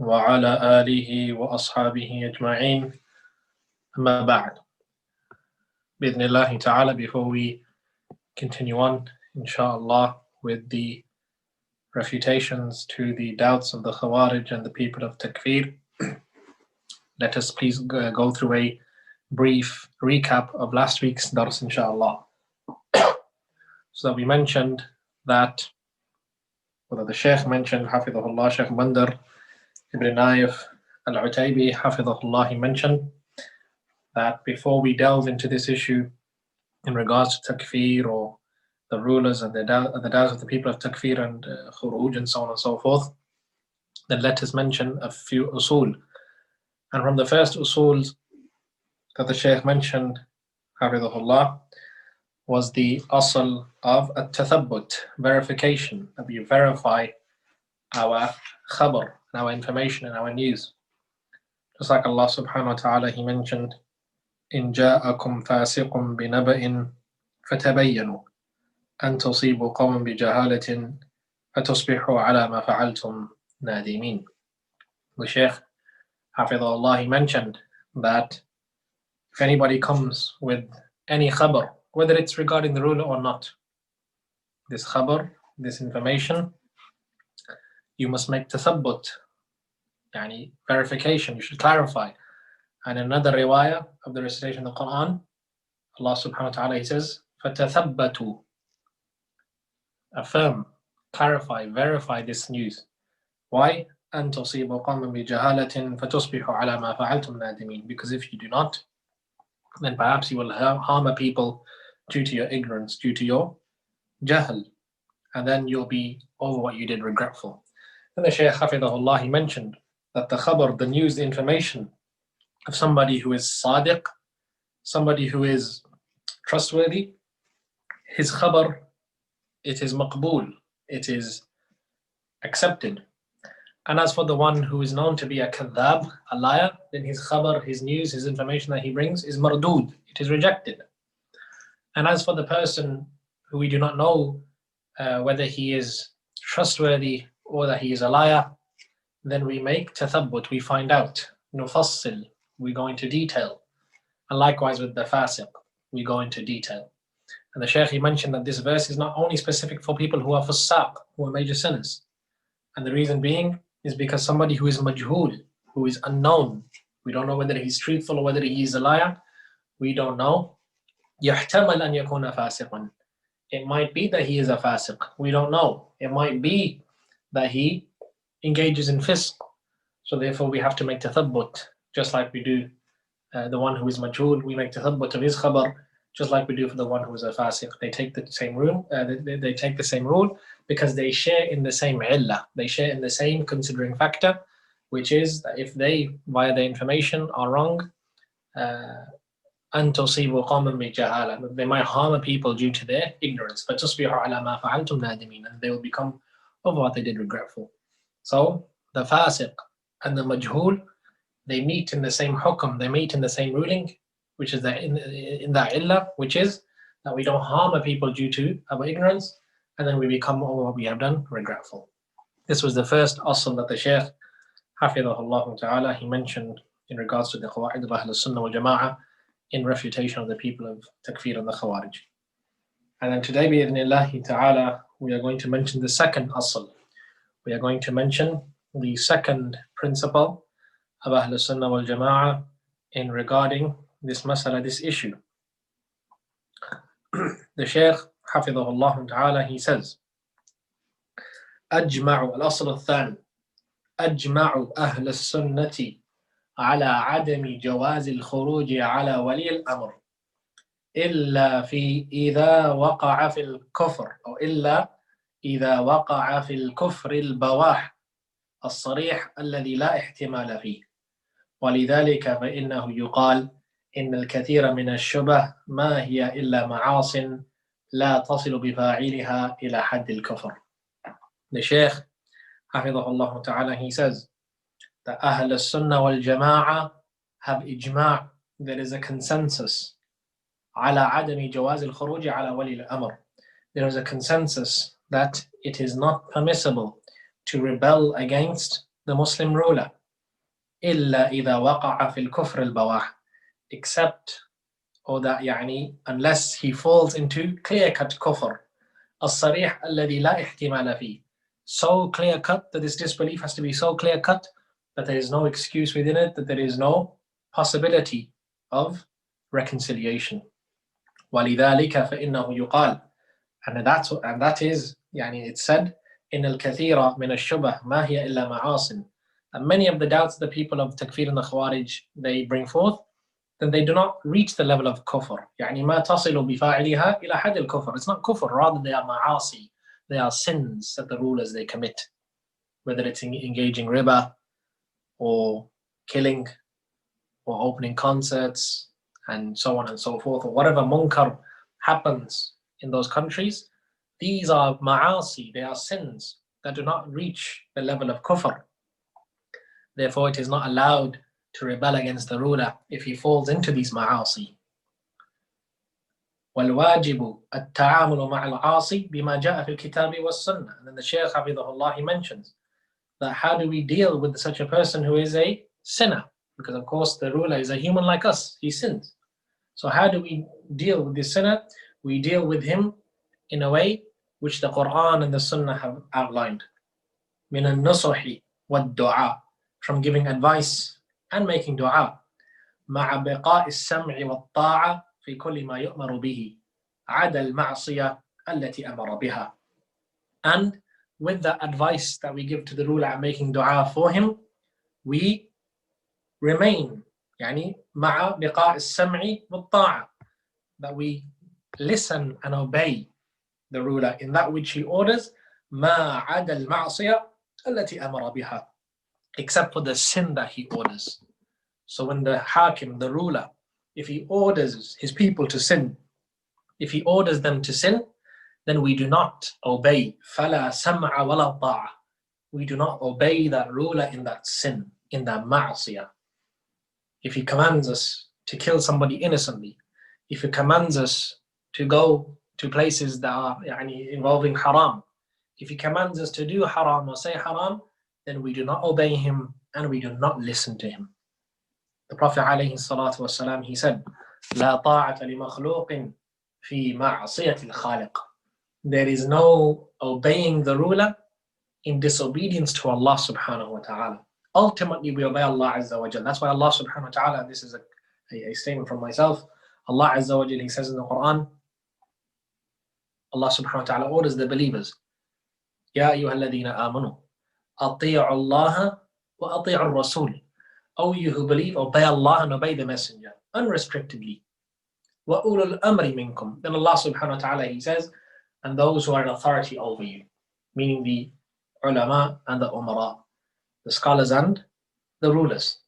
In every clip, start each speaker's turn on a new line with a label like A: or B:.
A: وعلى آله وأصحابه أجمعين أما بعد. بإذن الله ta'ala, before we continue on, inshallah, with the refutations to the doubts of the Khawarij and the people of Takfir, let us please go through a brief recap of last week's dars, inshallah. So we mentioned that, whether the Shaykh mentioned, Hafidhahullah, Shaykh Bandar Ibn Naif al-Utaybi, Hafidhahullah, he mentioned that before we delve into this issue in regards to Takfir or the rulers and the doubts of the people of Takfir and Khuruj and so on and so forth, then let us mention a few usul. And from the first usuls that the Shaykh mentioned, Hafidhahullah, was the asl of at-tathabbut, verification, that we verify our khabar, our information and our news. Just like Allah subhanahu wa ta'ala, He mentioned, إن جاءكم فاسق بنبأ فتبينوا أن تصيبوا قوما بجهالة فتصبحوا على ما فعلتم نادمين. The Shaykh, Hafidhahullah, he mentioned that if anybody comes with any khabar, whether it's regarding the ruler or not, this khabar, this information, you must make tathabbut, yani verification, you should clarify. And another riwayah of the recitation of the Quran, Allah subhanahu wa ta'ala, He says, فَتَثَبَّتُوا, affirm, clarify, verify this news. Why? أَن تُصِيبُوا قَوْمًا بِجَهَالَةٍ فَتُصْبِحُوا عَلَى مَا فَعَلْتُمْ نَادِمِينَ. Because if you do not, then perhaps you will harm a people due to your ignorance, due to your jahl, and then you'll be over what you did regretful. And the Shaykh, Hafidhahullah, he mentioned that the khabar, the news, the information of somebody who is sadiq, somebody who is trustworthy, his khabar, it is maqbool, it is accepted. And as for the one who is known to be a kadhab, a liar, then his khabar, his news, his information that he brings is mardood, it is rejected. And as for the person who we do not know whether he is trustworthy or that he is a liar, then we make tathabbut, we find out, nufassil, we go into detail. And likewise with the fasiq, we go into detail. And the Shaykh, he mentioned that this verse is not only specific for people who are fusaq, who are major sinners. And the reason being is because somebody who is majhul, who is unknown, we don't know whether he's truthful or whether he is a liar, we don't know. يحتمل أن يكون فاسقا. It might be that he is a fasiq, we don't know. It might be that he engages in fisq. So therefore we have to make tathabbut, just like we do the one who is majhul, we make tathabbut of his khabar, just like we do for the one who is a fasiq. They take the same rule, they take the same rule because they share in the same illah, they share in the same considering factor, which is that if they, via their information, are wrong, أن تصيبوا قوما بجهالة, they might harm a people due to their ignorance. فتصبحوا على ما فعلتم نادمين, and they will become over what they did regretful. So the fasiq and the majhul, they meet in the same hukm, they meet in the same ruling, which is that in that illah, which is that we don't harm a people due to our ignorance, and then we become over what we have done regretful. This was the first asl that the Shaykh, Hafidhahullah ta'ala, he mentioned in regards to the Qawaid of Ahl Sunnah wal Jama'ah in refutation of the people of Takfir and the Khawarij. And then today, bi'idhnillahi ta'ala, we are going to mention the second asl. We are going to mention the second principle of Ahl Sunnah wal Jama'ah in regarding this masala, this issue. The Shaykh, Hafidhahullah ta'ala, he says, أجمع الأصل الثاني أجمع أهل السنة على عدم جواز الخروج على ولي الأمر إلا في إذا وقع في الكفر أو إلا إذا وقع في الكفر البواح الصريح الذي لا احتمال فيه. ولذلك فإنه يقال إن الكثير من الشبه ما هي إلا معاصٍ لا تصل بفاعلها إلى حد الكفر. The Shaykh, Hafidhahullah ta'ala, he says that Ahl Sunnah wal Jama'ah have ijma', there is a consensus على عدم جواز الخروج على ولي الأمر. There is a consensus that it is not permissible to rebel against the Muslim ruler إلا إذا وقع في الكفر البواح, except or that يعني unless he falls into clear-cut kufr الصريح الذي لا احتمال فيه, so clear-cut that this disbelief has to be so clear-cut that there is no excuse within it, that there is no possibility of reconciliation. ولذلك فإنه يقال, and that is يعني it's said إن الكثير من الشبه ما هي إلا معاصٍ, and many of the doubts the people of Takfir and the Khawarij they bring forth, then they do not reach the level of kufr. يعني ما تصل بفاعلها إلى حد الكفر. It's not kufr, rather they are ma'asi. They are sins that the rulers they commit, whether it's engaging riba or killing or opening concerts and so on and so forth, or whatever munkar happens in those countries. These are ma'asi, they are sins that do not reach the level of kufr. Therefore, it is not allowed to rebel against the ruler if he falls into these ma'asi. وَالْوَاجِبُ التَّعَامُلُ مَعَ الْعَاصِي بِمَا جَاءَ فِي الْكِتَابِ وَالسُّنَّةِ. And then the Shaykh حفظه Allah, he mentions that how do we deal with such a person who is a sinner? Because of course the ruler is a human like us, he sins. So how do we deal with this sinner? We deal with him in a way which the Quran and the Sunnah have outlined. مِنَ النُّصُحِ وَالدُّعَاءِ, from giving advice and making dua. مع بقاء السمع والطاعة في كل ما يؤمر به عدا المعصية التي أمر بها. And with the advice that we give to the ruler and making dua for him, we remain يعني مع بقاء السمع والطاعة, that we listen and obey the ruler in that which he orders, ما عدا المعصية التي أمر بها, except for the sin that he orders. So when the hakim, the ruler, if he orders his people to sin, if he orders them to sin, then we do not obey. فَلَا سَمْعَ وَلَا طَاعَ. We do not obey that ruler in that sin, in that ma'asiyah. If he commands us to kill somebody innocently, if he commands us to go to places that are involving haram, if he commands us to do haram or say haram, then we do not obey him and we do not listen to him. The Prophet ﷺ, he said, لا طاعة لمخلوق في معصية الخالق. There is no obeying the ruler in disobedience to Allah subhanahu wa ta'ala. Ultimately, we obey Allah Azza wa Jal. That's why Allah subhanahu wa ta'ala, this is a statement from myself, Allah Azza wa Jal, he says in the Quran, Allah subhanahu wa ta'ala orders the believers, يا أيها الذين آمنوا أطيعوا الله وأطيعوا الرسول. O you who believe, obey Allah and obey the Messenger, unrestrictedly. وَأُولُو الْأَمْرِ مِنْكُمْ. Then Allah subhanahu wa ta'ala, he says, and those who are in authority over you, meaning the ulama and the umara, the scholars and the rulers.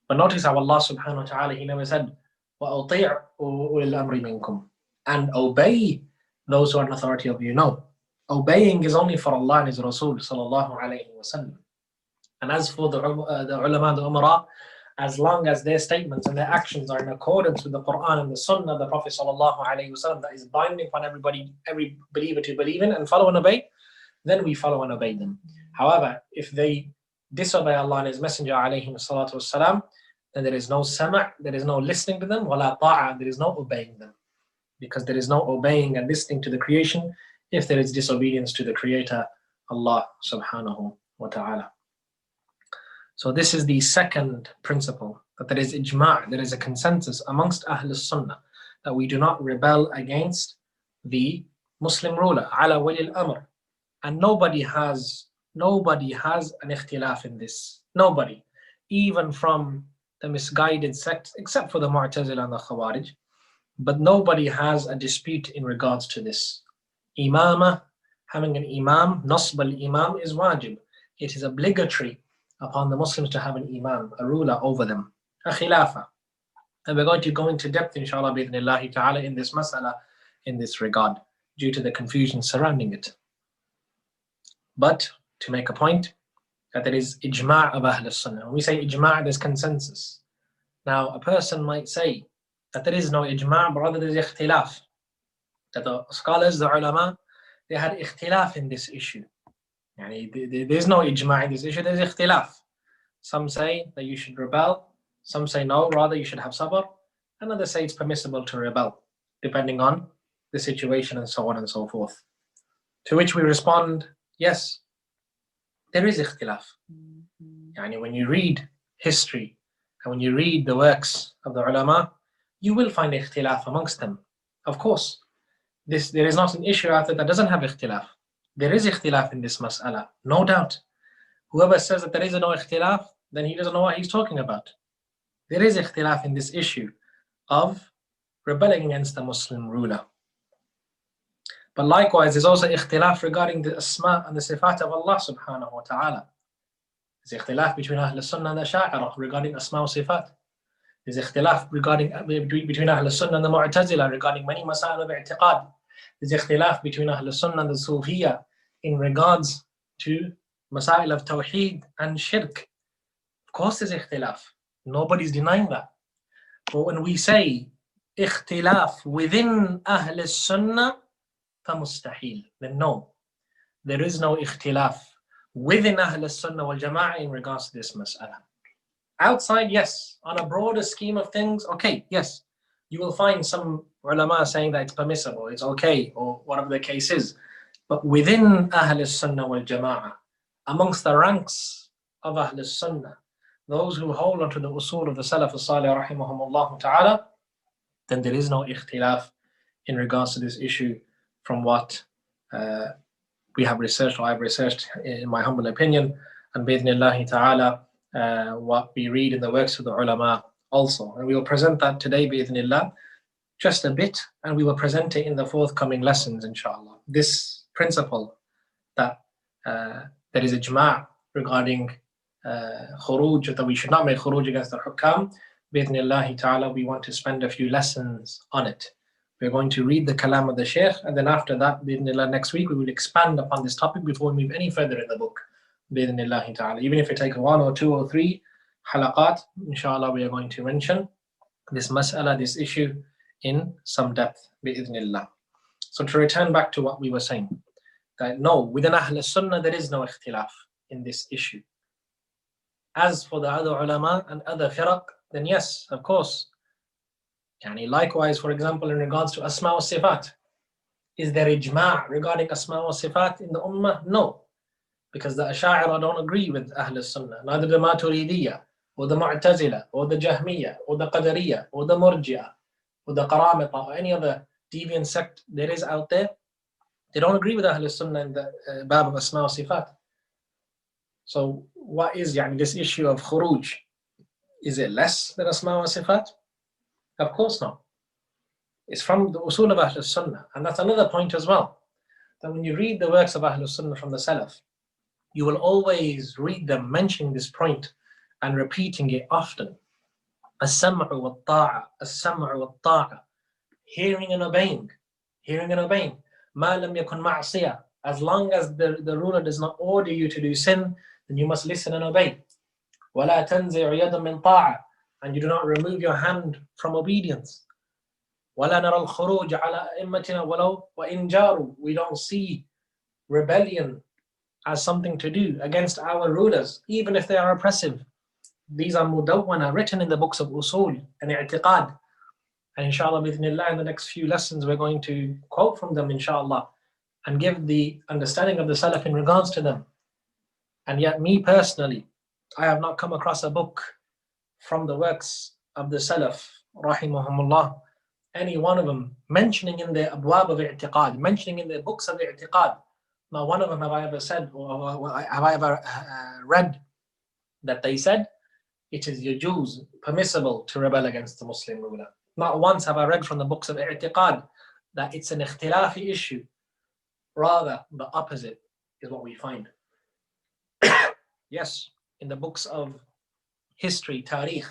A: But notice how Allah subhanahu wa ta'ala, he never said, وَأُطِيعُ أُولِي الْأَمْرِ مِنْكُمْ, and obey those who are in authority over you. No. Obeying is only for Allah and His Rasul sallallahu alayhi wa sallam. And as for the ulama, the umara, as long as their statements and their actions are in accordance with the Quran and the Sunnah of the Prophet sallallahu alaihi wasallam, that is binding upon everybody, every believer to believe in and follow and obey, then we follow and obey them. However, if they disobey Allah and His Messenger alayhi salatu wasalam, then there is no sama', there is no listening to them, wala ta'a, there is no obeying them. Because there is no obeying and listening to the creation if there is disobedience to the Creator, Allah subhanahu wa ta'ala. So this is the second principle, that there is ijma', there is a consensus amongst Ahl Sunnah that we do not rebel against the Muslim ruler, ala wali al-amr. And nobody has an ikhtilaf in this. Nobody, even from the misguided sects, except for the Mu'tazila and the Khawarij, but nobody has a dispute in regards to this. Imamah, having an imam, nasb al-imam is wajib. It is obligatory upon the Muslims to have an imam, a ruler over them, a khilafah. And we're going to go into depth, inshallah, bi'idhnillahi ta'ala, in this mas'ala, in this regard, due to the confusion surrounding it. But to make a point, that there is ijma' of Ahl Sunnah. When we say ijma', there's consensus. Now, a person might say that there is no ijma', but rather there is ikhtilaf. That the scholars, the ulama, they had ikhtilaf in this issue. There's no ijma' in this issue, there's ikhtilaf. Some say that you should rebel, some say no, rather you should have sabr, and others say it's permissible to rebel, depending on the situation and so on and so forth. To which we respond, yes, there is ikhtilaf. When you read history and when you read the works of the ulama, you will find ikhtilaf amongst them. Of course, there is not an issue out there that doesn't have ikhtilaf. There is ikhtilaf in this mas'ala, no doubt. Whoever says that there is no ikhtilaf, then he doesn't know what he's talking about. There is ikhtilaf in this issue of rebelling against the Muslim ruler. But likewise, there's also ikhtilaf regarding the asma and the sifat of Allah subhanahu wa ta'ala. There's ikhtilaf between Ahl Sunnah and the Asha'ira regarding asma wa sifat. There's ikhtilaf between Ahl Sunnah and the Mu'tazila regarding many masail of i'tiqad. There's ikhtilaf between Ahl Sunnah and the Sufiyya in regards to masail of tawheed and shirk. Of course there's ikhtilaf. Nobody's denying that. But when we say ikhtilaf within Ahl Sunnah, فَمُسْتَحِيل, then no, there is no ikhtilaf within Ahl Sunnah wal Jama'ah in regards to this mas'ala. Outside, yes, on a broader scheme of things, okay, yes, you will find some ulama saying that it's permissible, it's okay, or whatever the case is. But within Ahl Sunnah wal Jama'ah, amongst the ranks of Ahl Sunnah, those who hold onto the usul of the Salaf as-Salih rahimahumullah ta'ala, then there is no ikhtilaf in regards to this issue from what we have researched, or I've researched in my humble opinion, and bi'idhnillahi ta'ala, what we read in the works of the ulama also. And we will present that today bi'idhnillah, just a bit, and we will present it in the forthcoming lessons inshallah. This principle that there is ijma' regarding khuruj, that we should not make khuruj against the hukam, bi'idhnillahi ta'ala, we want to spend a few lessons on it. We're going to read the kalam of the Shaykh, and then after that, bi'idhnillah, next week, we will expand upon this topic before we move any further in the book, bi'idhnillahi ta'ala. Even if it takes 1 or 2 or 3 halaqat, inshallah, we are going to mention this mas'ala, this issue, in some depth, bi'idhnillah. So to return back to what we were saying, that no, within Ahl Sunnah, there is no ikhtilaf in this issue. As for the other ulama and other firaq, then yes, of course. Likewise, for example, in regards to asma wa sifat, is there ijma' regarding asma wa sifat in the ummah? No, because the Asha'ira don't agree with Ahl Sunnah, neither the Maturidiyya, or the Mu'tazila, or the Jahmiyya, or the Qadariyya, or the Murji'ah, or the Qaramita, or any other deviant sect there is out there. They don't agree with Ahl Sunnah in the bab of asma wa sifat. So what is this issue of khuruj? Is it less than asma wa sifat? Of course not. It's from the usul of Ahl Sunnah. And that's another point as well, that when you read the works of Ahl Sunnah from the Salaf, you will always read them mentioning this point and repeating it often. As-sam'u wa-ta'a, as-sam'u wa-ta'a. Hearing and obeying. Hearing and obeying. Ma lam yakun ma'siyah. As long as the ruler does not order you to do sin, then you must listen and obey. وَلَا تَنْزِعُ يَدًا مِنْ طَاعَةٍ. And you do not remove your hand from obedience. وَلَا نَرَى الْخُرُوجَ عَلَىٰ أَئِمَّتِنَا وَلَوْ وَإِنْ جَارُوا. We don't see rebellion as something to do against our rulers, even if they are oppressive. These are mudawwana, written in the books of usul and i'tiqad. And inshallah, bidhnillah, in the next few lessons, we're going to quote from them, inshallah, and give the understanding of the Salaf in regards to them. And yet, me personally, I have not come across a book from the works of the Salaf, rahimahumullah, any one of them mentioning in their abwab of i'tiqad, mentioning in their books of i'tiqad. Now, one of them have I ever said, or have I ever read that they said it is yajuz, permissible to rebel against the Muslim ruler. Not once have I read from the books of i'tiqad that it's an ikhtilafi issue. Rather, the opposite is what we find. Yes, in the books of history, tarikh,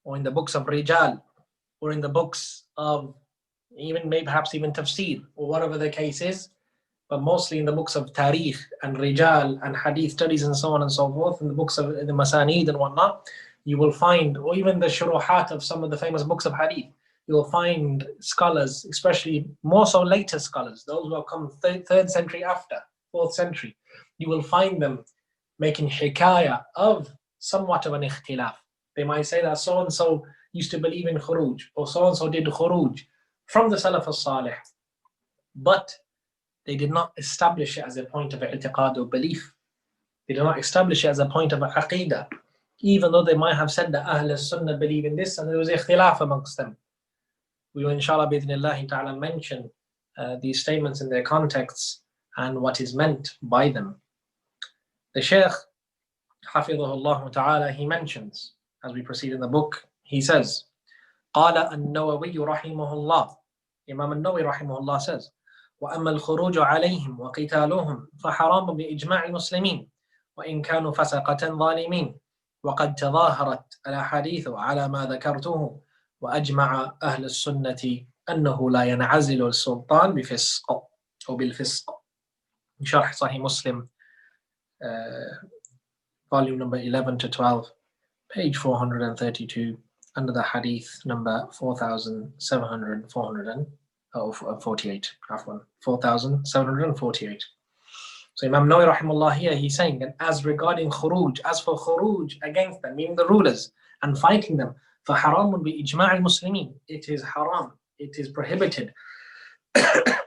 A: or in the books of rijal, or in the books of perhaps even tafsir, or whatever the case is, but mostly in the books of tarikh and rijal and hadith studies and so on and so forth, in the books of the masanid and whatnot, you will find, or even the shuruhat of some of the famous books of hadith, you will find scholars, especially more so later scholars, those who have come 3rd century after, 4th century, you will find them making hikayah of somewhat of an ikhtilaf. They might say that so-and-so used to believe in khuruj, or so-and-so did khuruj from the Salaf al-Salih. But they did not establish it as a point of i'tiqad or belief. They did not establish it as a point of aqidah, even though they might have said that Ahl al-Sunnah believe in this and there was ikhtilaf amongst them. We will inshallah bi'idhnillahi ta'ala mention these statements in their contexts and what is meant by them. The Shaykh, حفظه الله ta'ala, he mentions, as we proceed in the book, he says, قال النووي رحمه الله, Imam al-Nawawi رحمه الله says, وأما الخروج عليهم وقتالهم فحرام بإجماع المسلمين وإن كانوا فسقة ظالمين وقد تظاهرت الأحاديث على ما ذكرته وأجمع أهل السنة أنه لا ينعزل السلطان بفسق أو بالفسق. شرح صحيح Muslim, volume number 11 to 12, page 432, under the hadith number 4748. 4748. So Imam Nawawi rahimahullah here, he's saying that as regarding khuruj, as for khuruj against them, meaning the rulers, and fighting them, فَحَرَامٌ بِإِجْمَاعِ الْمُسْلِمِينَ, it is haram, it is prohibited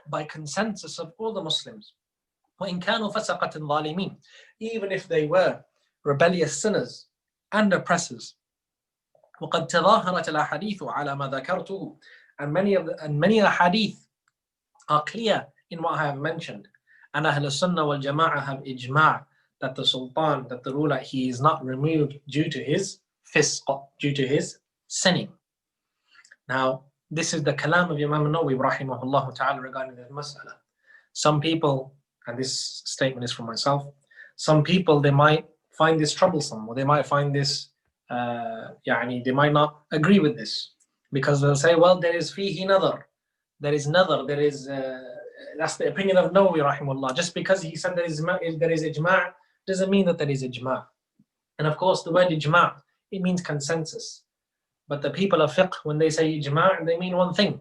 A: by consensus of all the Muslims. وَإِنْ كَانُوا فَسَقَةً ظَالِمِينَ, even if they were rebellious sinners and oppressors. وَقَدْ تَظَاهَرَتِ الْأَحَادِيثُ عَلَى مَا ذَكَرْتُهُ, and many hadith are clear in what I have mentioned. And Ahl Sunnah wal Jama'ah have ijma' that the sultan, that the ruler, he is not removed due to his fisq, due to his sinning. Now, this is the kalam of Imam Nawawi rahimahullah ta'ala regarding this mas'ala. Some people, and this statement is from myself, some people, they might find this troublesome, or they might find this, they might not agree with this, because they'll say, well, there is fihi nadar, there is nadar, there is, that's the opinion of Nawawi rahimahullah. Just because he said there is ijma' doesn't mean that there is ijma'. And of course, the word ijma', it means consensus. But the people of fiqh, when they say ijma', they mean one thing.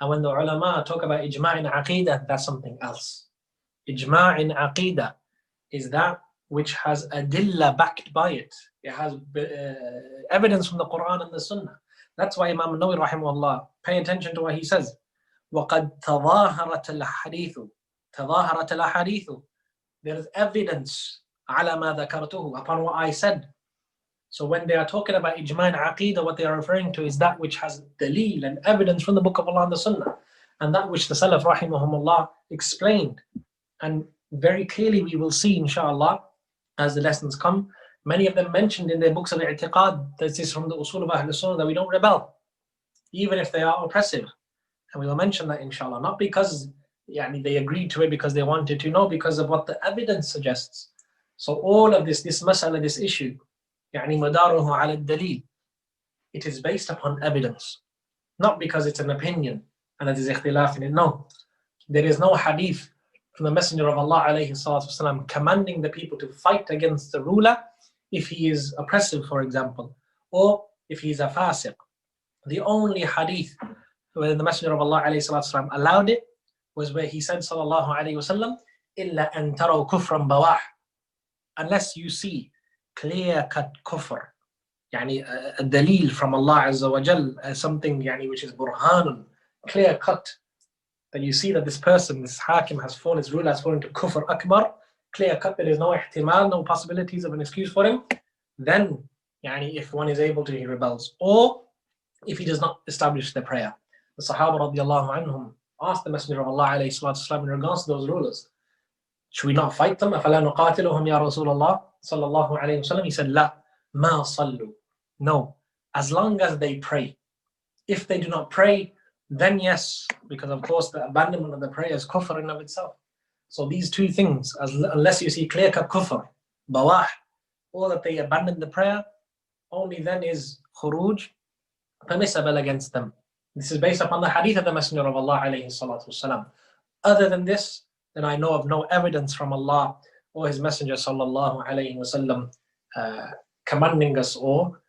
A: And when the ulama talk about ijma' in aqidah, that's something else. Ijma' in aqidah is that which has adilla backed by it. It has evidence from the Quran and the Sunnah. That's why Imam Nawawi rahimahullah, pay attention to what he says. وَقَدْ تَظَاهَرَتَ الْأَحَادِيثُ, there is evidence عَلَى مَا ذَكَرْتُهُ, upon what I said. So when they are talking about ijma' and aqidah, what they are referring to is that which has daleel and evidence from the Book of Allah and the Sunnah, and that which the Salaf rahimahumullah explained. And very clearly we will see, inshallah, as the lessons come, many of them mentioned in their books of i'tiqad, this is from the usul of Ahl Sunnah, that we don't rebel, even if they are oppressive. And we will mention that, inshallah, not because they agreed to it because they wanted to, no, because of what the evidence suggests. So all of this mas'ala, this issue, مداره على الدليل, it is based upon evidence, not because it's an opinion and it is ikhtilaf in it. No, there is no hadith from the Messenger of Allah alayhi salatu wasalam commanding the people to fight against the ruler if he is oppressive, for example, or if he is a fasiq. The only hadith where the Messenger of Allah alayhi salatu wasalam allowed it was where he said sallallahu alayhi wasallam, إِلَّا أَن تَرَوْا كُفْرًا بَوَاحٍ, unless you see clear-cut kufr, a dalil from Allah Azza wa Jal, something which is burhanun, clear-cut, that you see that this person, this hakim has fallen, his ruler has fallen into kufr akbar, clear-cut, there is no ihtimal, no possibilities of an excuse for him, then if one is able to, he rebels. Or if he does not establish the prayer. The Sahaba radiallahu anhum asked the Messenger of Allah alayhi salatu wasalam in regards to those rulers, should we not fight them? أَفَلَا نُقَاتِلُهُمْ يَا رَسُولَ اللَّهِ sallallahu alayhi wasallam. He said, لَا مَا صَلُّوا, no, as long as they pray. If they do not pray, then yes, because of course the abandonment of the prayer is kufr in of itself. So these two things, unless you see clear-cut kufr, bawah, or that they abandon the prayer, only then is khuruj permissible against them. This is based upon the hadith of the Messenger of Allah alayhi salatu wasalam. Other than this, then I know of no evidence from Allah or His Messenger sallallahu alayhi wasallam commanding us or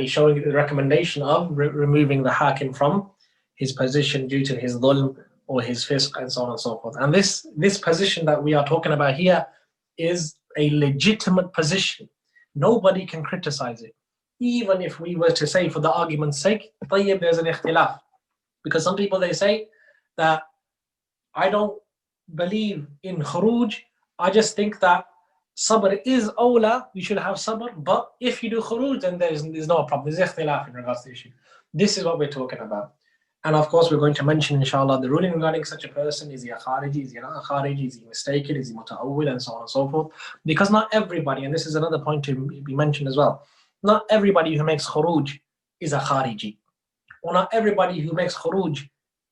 A: showing the recommendation of removing the hakim from his position due to his dhulm or his fisq and so on and so forth. And this position that we are talking about here is a legitimate position. Nobody can criticize it. Even if we were to say, for the argument's sake, there's an ikhtilaf. Because some people, they say that I don't believe in khuruj, I just think that sabr is awla, you should have sabr, but if you do khuruj, then there's no problem. There's ikhtilaf in regards to the issue. This is what we're talking about. And of course, we're going to mention, inshallah, the ruling regarding such a person. Is he a Khariji? Is he not a Khariji? Is he mistaken? Is he muta'awwil? And so on and so forth. Because not everybody, and this is another point to be mentioned as well, not everybody who makes khuruj is a Khariji. Or not everybody who makes khuruj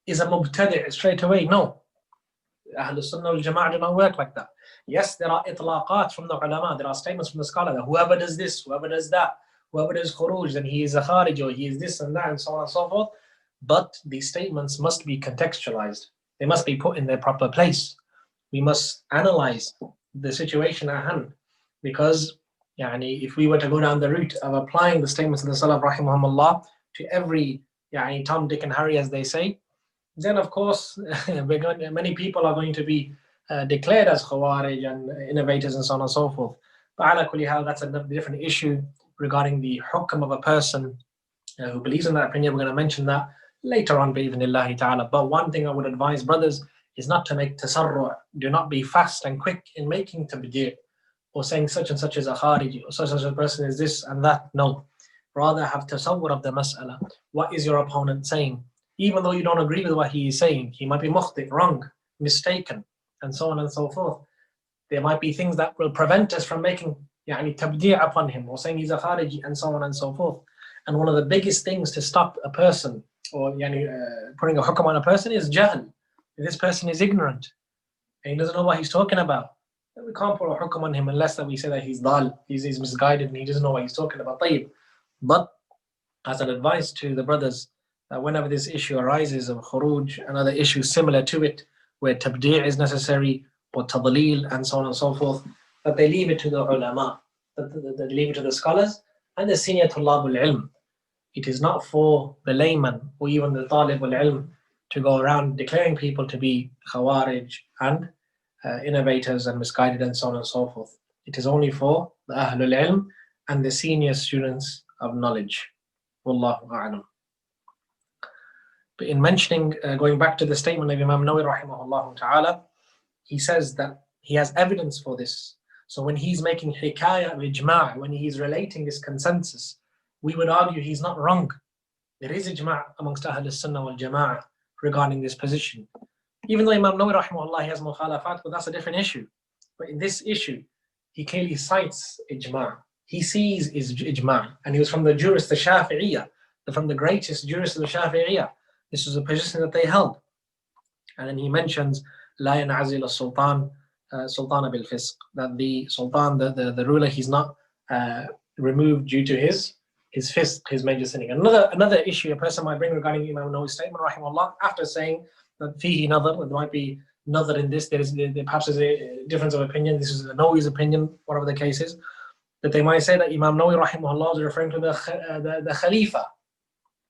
A: is a mubtadi' straight away. No. Ahlul Sunnah wal Jama'ah do not work like that. Yes, there are itlaqat from the ulama, there are statements from the scholar that whoever does this, whoever does that, whoever does khuruj, then he is a Khariji, or he is this and that, and so on and so forth. But these statements must be contextualized. They must be put in their proper place. We must analyze the situation at hand. Because if we were to go down the route of applying the statements of the Salaf rahimahumullah to every Tom, Dick and Harry, as they say, then of course many people are going to be declared as Khawarij and innovators and so on and so forth. But ala kulli hal, that's a different issue regarding the hukm of a person who believes in that opinion. We're going to mention that later on, bi'idhnillahi ta'ala. But one thing I would advise brothers is not to make tasarru'. Do not be fast and quick in making tabdi', or saying such and such is a Khariji, or such and such a person is this and that. No. Rather have tasawwur of the mas'ala. What is your opponent saying? Even though you don't agree with what he is saying, he might be mukhti', wrong, mistaken, and so on and so forth. There might be things that will prevent us from making tabdi' upon him, or saying he's a Khariji, and so on and so forth. And one of the biggest things to stop a person, or putting a hukam on a person, is jahl. If this person is ignorant and he doesn't know what he's talking about, then we can't put a hukam on him unless that we say that he's dal, he's misguided, and he doesn't know what he's talking about. Tayyib. But as an advice to the brothers, that whenever this issue arises of khuruj and other issues similar to it, where tabdi' is necessary, or tadleel, and so on and so forth, that they leave it to the ulama, that they leave it to the scholars and the senior tullab al-ilm. It is not for the layman or even the talib al-ilm to go around declaring people to be Khawarij and innovators and misguided and so on and so forth. It is only for the Ahlul Ilm and the senior students of knowledge. Wallahu a'lam. But in mentioning, going back to the statement of Imam Nawawi rahimahullah ta'ala, he says that he has evidence for this. So when he's making hikayah of ijma', when he's relating this consensus, we would argue he's not wrong. There is ijma' amongst Ahlul Sunnah wal Jama'ah regarding this position. Even though Imam Nawawi rahimahullah, he has mukhalafat, but that's a different issue. But in this issue, he clearly cites ijma'. He sees ijma', and he was from the jurists, the Shafi'iyah, from the greatest jurists of the Shafi'iyah. This was a position that they held. And then he mentions La yan'azil as-sultan sultana bil fisq, that the sultan, the ruler, he's not removed due to his fisq, his major sinning. Another issue a person might bring regarding Imam Nawawi's statement, rahimahullah, after saying that fihi nadhar, there might be nadhar in this, there perhaps there's a difference of opinion, this is the Nawawi's opinion, whatever the case is, that they might say that Imam Nawawi rahimahullah is referring to the Khalifa,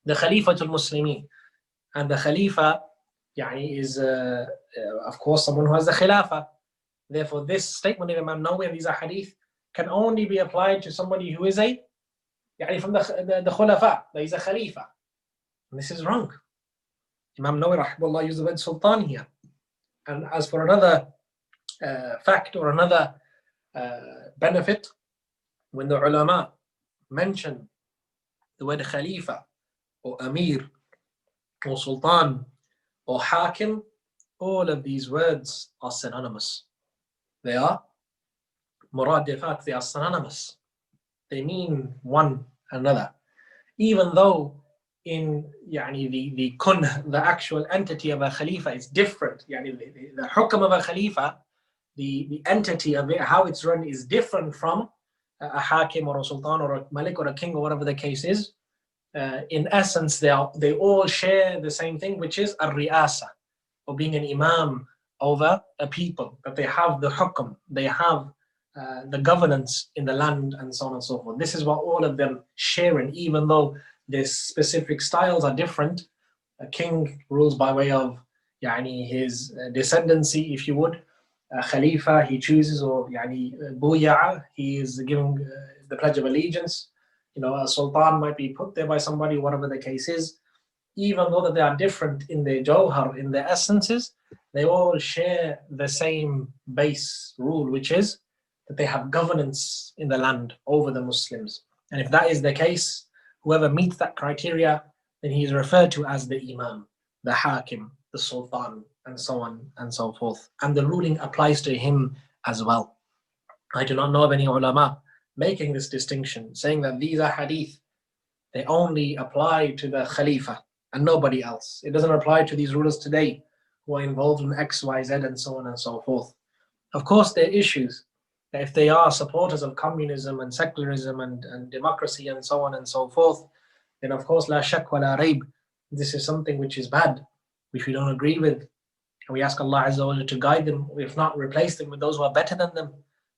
A: the Khalifatul Muslimin. And the Khalifa is, of course, someone who has the Khilafah. Therefore, this statement of Imam Nawawi and these hadith can only be applied to somebody who is from the Khulafa, that is a Khalifa. And this is wrong. Imam Nawawi rahimahullah used the word Sultan here. And as for another fact or another benefit, when the ulama mention the word Khalifa or Amir or Sultan or Hakim, all of these words are synonymous. They are muradifat, they are synonymous. They mean one another. Even though in the kun, the actual entity of a Khalifa is different. The hukm of a Khalifa, the entity of it, how it's run, is different from a Hakim or a Sultan or a Malik or a king or whatever the case is. In essence, they all share the same thing, which is a riyasa, or being an imam over a people, that they have the hukm, they have the governance in the land, and so on and so forth. This is what all of them share in, even though their specific styles are different. A king rules by way of his descendancy, if you would, Khalifa, he chooses, or yani Buya'a, he is giving the Pledge of Allegiance. A sultan might be put there by somebody, whatever the case is. Even though that they are different in their jawhar, in their essences, they all share the same base rule, which is that they have governance in the land over the Muslims. And if that is the case, whoever meets that criteria, then he is referred to as the Imam, the Hakim, the Sultan, and so on and so forth. And the ruling applies to him as well. I do not know of any ulama making this distinction, saying that these are hadith, they only apply to the Khalifa and nobody else. It doesn't apply to these rulers today who are involved in X, Y, Z, and so on and so forth. Of course, there are issues. If they are supporters of communism and secularism and democracy and so on and so forth, then of course, la shak wa la raib, this is something which is bad, which we don't agree with. And we ask Allah Azza wa Jalla to guide them, if not replace them with those who are better than them.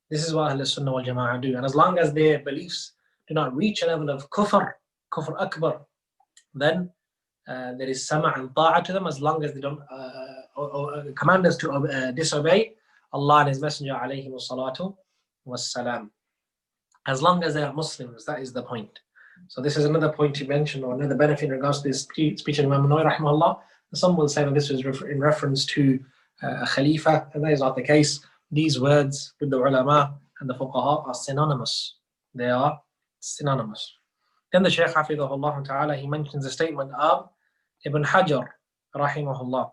A: This is what Ahl Sunnah wal Jama'ah do. And as long as their beliefs do not reach a level of kufr akbar, then there is sama' and ta'a to them, as long as they don't command us to disobey Allah and His Messenger alayhi wa salatu wassalam. As long as they are Muslims, that is the point. So this is another point you mentioned, or another benefit in regards to this speech of Imam Nawawi rahimahullah. Some will say that this was in reference to a Khalifa, and that is not the case. These words with the ulama and the fuqaha are synonymous. They are synonymous. Then the Shaykh hafidhahullah ta'ala, he mentions a statement of Ibn Hajar rahimahullah.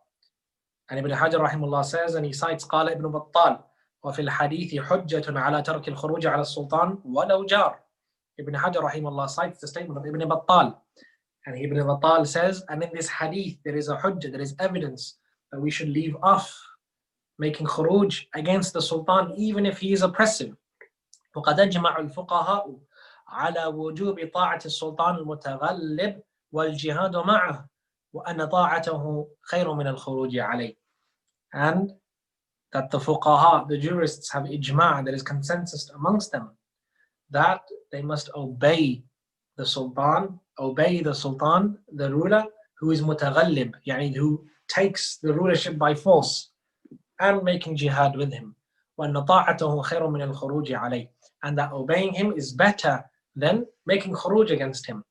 A: And Ibn Hajar rahimahullah says, and he cites قال ابن بطال وفي الحديث حجة على ترك الخروج على السلطان ولو جار. Ibn Hajar rahimahullah cites the statement of Ibn Battal. And Ibn Battal says, and in this hadith there is a hujjah, there is evidence that we should leave off making khuruj against the sultan even if he is oppressive. وقد أجمع الفقهاء على وجوب طاعة السلطان المتغلب والجهاد معه وأن طاعته خير من الخروج عليه. And that the fuqaha, the jurists, have ijma', there is consensus amongst them that they must obey the sultan, the ruler who is mutaghallib, yani who takes the rulership by force, and making jihad with him. وَأَنَّ طَاعَتَهُ خَيْرٌ مِنَ الْخُرُوجِ عَلَيْهِ, and that obeying him is better than making khuruj against him.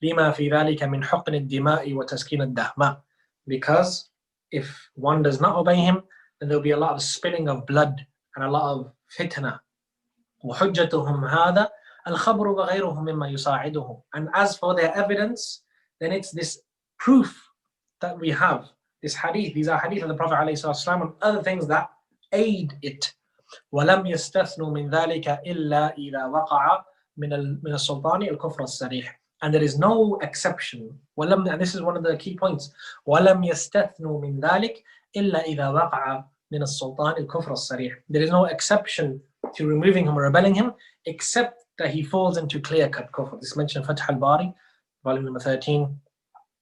A: لِمَا فِي ذَلِكَ مِنْ حُقْنِ الدِّمَاءِ وَتَسْكِينِ الدَّهْمَاءِ, because if one does not obey him, then there will be a lot of spilling of blood and a lot of fitna. وَحُجَّتُهُمْ هَذَا الْخَبْرُ وَغَيْرُهُ مِمَّا يُسَاعِدُهُ. And as for their evidence, then it's this proof that we have, this hadith, these are hadith of the Prophet ﷺ and other things that aid it. وَلَمْ يَسْتَثْنُوا مِنْ ذَلِكَ إِلَّا إِذَا وَقَعَ مِنَ السُّلْطَانِ الْكُفْرَ الصَّرِيحِ. And there is no exception. And this is one of the key points. وَلَمْ يَسْتَثْنُوا مِنْ ذَلِكَ إِلَّا إِذَا وَقَعَ مِنَ السُّلْطَانِ الْكُفْرَ الصَّرِيحِ. There is no exception to removing him or rebelling him, except that he falls into clear-cut kufr. This is mentioned in Fath al-Bari, volume number 13,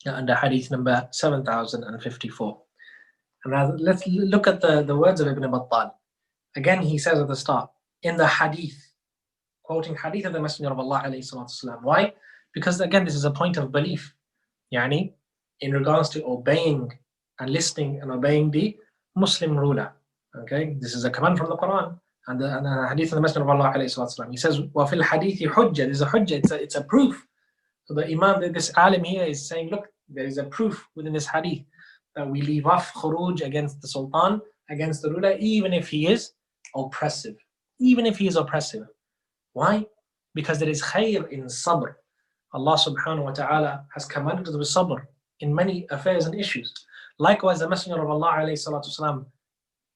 A: under hadith number 7054. And now let's look at the words of Ibn Battal. Again, he says at the start, in the hadith, quoting hadith of the Messenger of Allah alayhi salatu wasalam. Why? Because again, this is a point of belief. Yani, in regards to obeying and listening and obeying the Muslim ruler. Okay, this is a command from the Quran and the hadith of the Messenger of Allah alayhi salatu wasalam. He says, وَفِي الْحَدِيثِ حُجَّة. There's a hujjah, it's a proof. So the Imam, this alim here is saying, look, there is a proof within this hadith that we leave off khuruj against the sultan, against the ruler, even if he is oppressive. Even if he is oppressive. Why? Because there is khair in sabr. Allah subhanahu wa ta'ala has commanded us with sabr in many affairs and issues. Likewise, the Messenger of Allah alayhi salatu wasalam,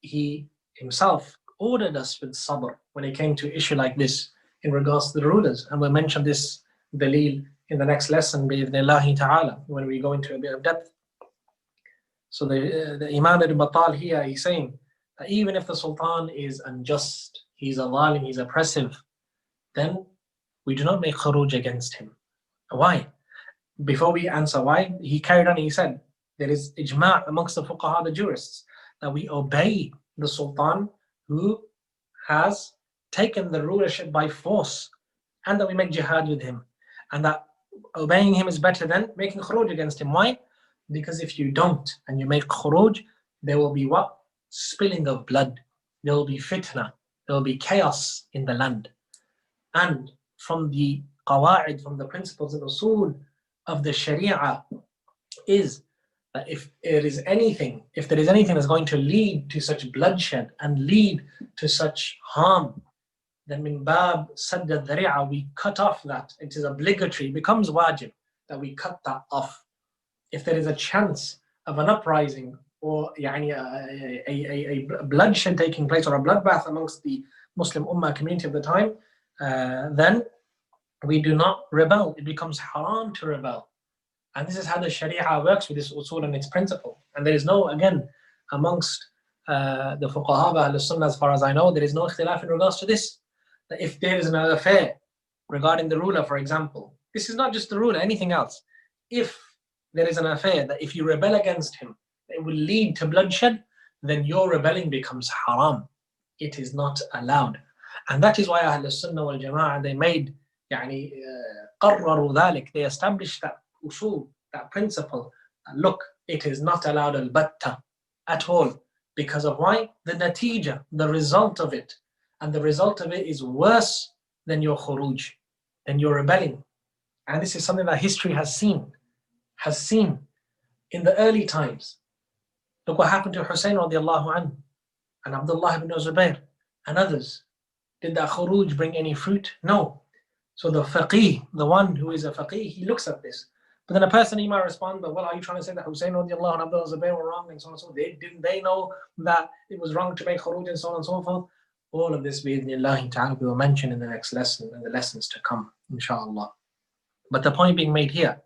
A: he himself ordered us with sabr when it came to an issue like this in regards to the rulers. And we'll mention this dalil in the next lesson, bi'idhnillahi ta'ala, when we go into a bit of depth. So the Imam Ibn Battal here, he's saying that even if the sultan is unjust, he's a zalim, he's oppressive, then we do not make khuruj against him. Why? Before we answer why, he carried on, he said, there is ijma' amongst the fuqaha, the jurists, that we obey the sultan who has taken the rulership by force, and that we make jihad with him, and that obeying him is better than making khuruj against him. Why? Because if you don't and you make khuruj, there will be what? Spilling of blood. there will be fitna, there will be chaos in the land. And from the qawaid, from the principles and usul of the Sharia is that if there is anything that's going to lead to such bloodshed and lead to such harm, then min bab sadd al-dhari'a, we cut off that. It is obligatory, it becomes wajib that we cut that off. If there is a chance of an uprising or a bloodshed taking place or a bloodbath amongst the Muslim Ummah community of the time, then we do not rebel. It becomes haram to rebel. And this is how the Sharia works with this usul and its principle. And there is no, again, amongst the fuqaha of Ahlul Sunnah, as far as I know, there is no ikhtilaf in regards to this. That if there is an affair regarding the ruler, for example, this is not just the ruler, anything else. If there is an affair that if you rebel against him, it will lead to bloodshed, then your rebelling becomes haram. It is not allowed. And that is why Ahlul Sunnah wal Jama'ah, they made, قرروا ذلك, they established that usul, that principle, that look, it is not allowed al-batta at all. Because of why? The natija, the result of it. And the result of it is worse than your khuruj, than your rebelling. And this is something that history has seen in the early times. Look what happened to Hussein radiallahu anhu, and Abdullah ibn Zubayr, and others. Did that khuruj bring any fruit? No. So the faqih, the one who is a faqih, he looks at this. But then a person, he might respond, but well, are you trying to say that Hussein radiallahu and Abdullah Zubayr were wrong and so on and so forth? Didn't they know that it was wrong to make khuruj and so on and so forth? All of this, bi'idhnillahi ta'ala, we will mention in the next lesson and the lessons to come, inshallah. But the point being made here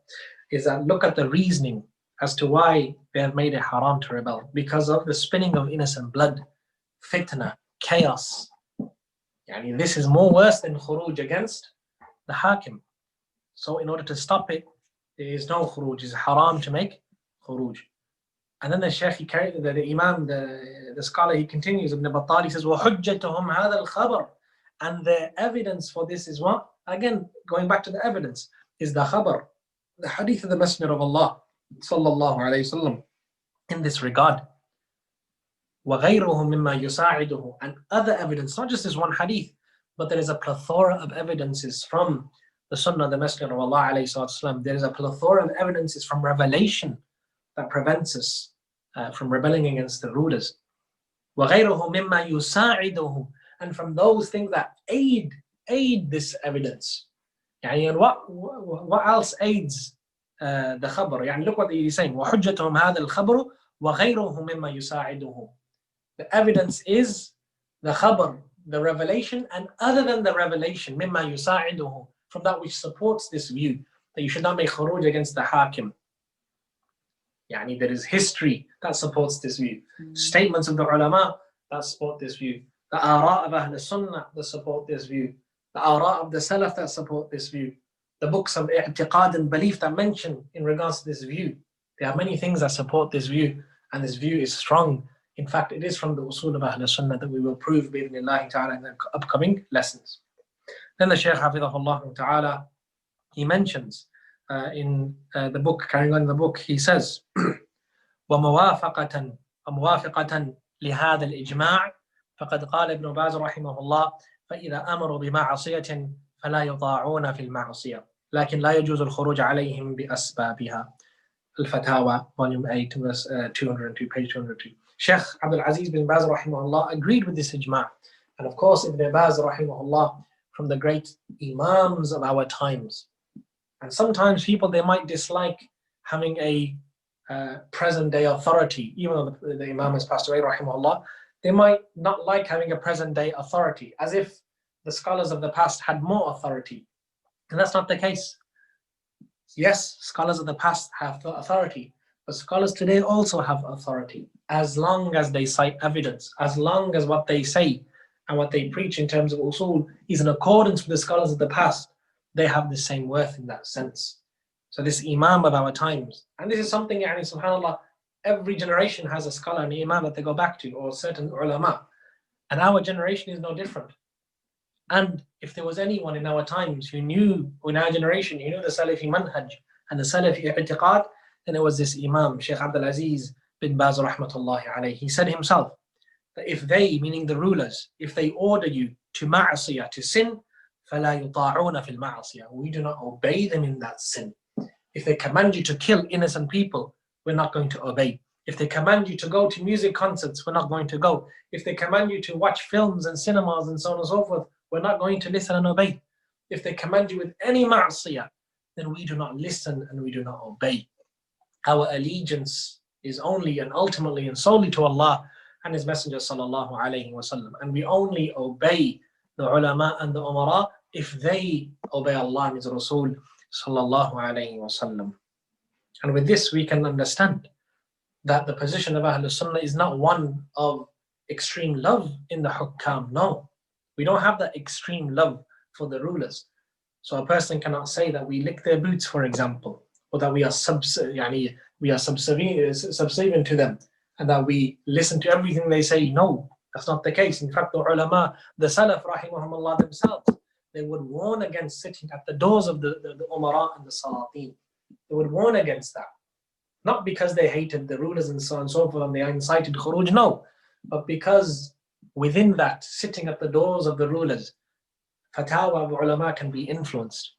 A: is that look at the reasoning as to why they have made it haram to rebel. Because of the spilling of innocent blood, fitna, chaos. This is more worse than khuruj against the hakim. So in order to stop it, there is no khuruj. It's haram to make khuruj. And then the Shaykh, the Imam, the scholar, he continues, Ibn Battal, he says, وَحُجَّتُهُمْ هَذَا الْخَبَرِ. And the evidence for this is what? Again, going back to the evidence, is the khabar, the hadith of the Messenger of Allah, sallallahu alayhi wasallam, in this regard. وَغَيْرُهُ مِمَّا يُسَاعِدُهُ. And other evidence, not just this one hadith, but there is a plethora of evidences from the Sunnah of the Messenger of Allah alayhi wasallam. There is a plethora of evidences from revelation that prevents us from rebelling against the rulers. وَغَيْرُهُ مِمَّا يُسَاعِدُهُ. And from those things that aid this evidence. And what else aids the khabar? Look what he's saying. وَحُجَّتُهُمْ هَذَا الْخَبْرُ وَغَيْرُهُ مِمَّا يُسَاعِدُهُ. The evidence is the khabar, the revelation, and other than the revelation, مِمَّا يُسَاعِدُهُ, from that which supports this view, that you should not make khuruj against the hakim. There is history that supports this view. Statements of the ulama that support this view. The ara of Ahl Sunnah that support this view. The ara of the Salaf that support this view. The books of i'tiqad and belief that mention in regards to this view. There are many things that support this view, and this view is strong. In fact, it is from the usul of Ahl Sunnah that we will prove bi'idhnillahi ta'ala in the upcoming lessons. Then the Shaykh hafidhahullah ta'ala, he mentions in the book, carrying on in the book, he says, وَمُوَافِقَةً لِهَذَا الْإِجْمَاعِ فَقَدْ قَالَ ابن باز رحمه الله فَإِذَا أَمَرُوا بِمَعْصِيَةٍ فَلَا يُطَاعُونَ فِي الْمَعْصِيَةِ لكن لا يجوز الخروج عليهم بأسبابها. Al-Fatawa, volume 8, verse 202, page 202. Sheikh Abdul Aziz bin Baz rahimahullah agreed with this ijma'. And of course, Ibn Baz rahimahullah, from the great imams of our times. And sometimes people, they might dislike having a present day authority, even though the imam has passed away rahimahullah. They might not like having a present day authority, as if the scholars of the past had more authority. And that's not the case. Yes, scholars of the past have authority, but scholars today also have authority, as long as they cite evidence, as long as what they say and what they preach in terms of usul is in accordance with the scholars of the past. They have the same worth in that sense. So this imam of our times, and this is something, subhanAllah, every generation has a scholar and imam that they go back to, or certain ulama, and our generation is no different. And if there was anyone in our times who knew, in our generation, who knew the Salafi manhaj and the Salafi i'tiqad, then it was this Imam, Shaykh Abdul Aziz bin Baz rahmatullahi alayhi. He said himself that if they, meaning the rulers, if they order you to ma'asiyah, to sin, فَلَا يُطَاعُونَ فِي الْمَعَصِيَةِ, we do not obey them in that sin. If they command you to kill innocent people, we're not going to obey. If they command you to go to music concerts, we're not going to go. If they command you to watch films and cinemas and so on and so forth, we're not going to listen and obey. If they command you with any ma'asiyah, then we do not listen and we do not obey. Our allegiance is only and ultimately and solely to Allah and His Messenger sallallahu alaihi wasallam. And we only obey the ulama and the umara if they obey Allah and His Rasul sallallahu alaihi wasallam. And with this we can understand that the position of Ahlul Sunnah is not one of extreme love in the hukam. No, we don't have that extreme love for the rulers. So a person cannot say that we lick their boots, for example, or that we are subservient to them and that we listen to everything they say. No, that's not the case. In fact, the ulama, the salaf rahimahumullah themselves, they would warn against sitting at the doors of the umara and the salatin. They would warn against that. Not because they hated the rulers and so on and so forth and they incited khuruj, no. But because within that, sitting at the doors of the rulers, fatwa of ulama can be influenced.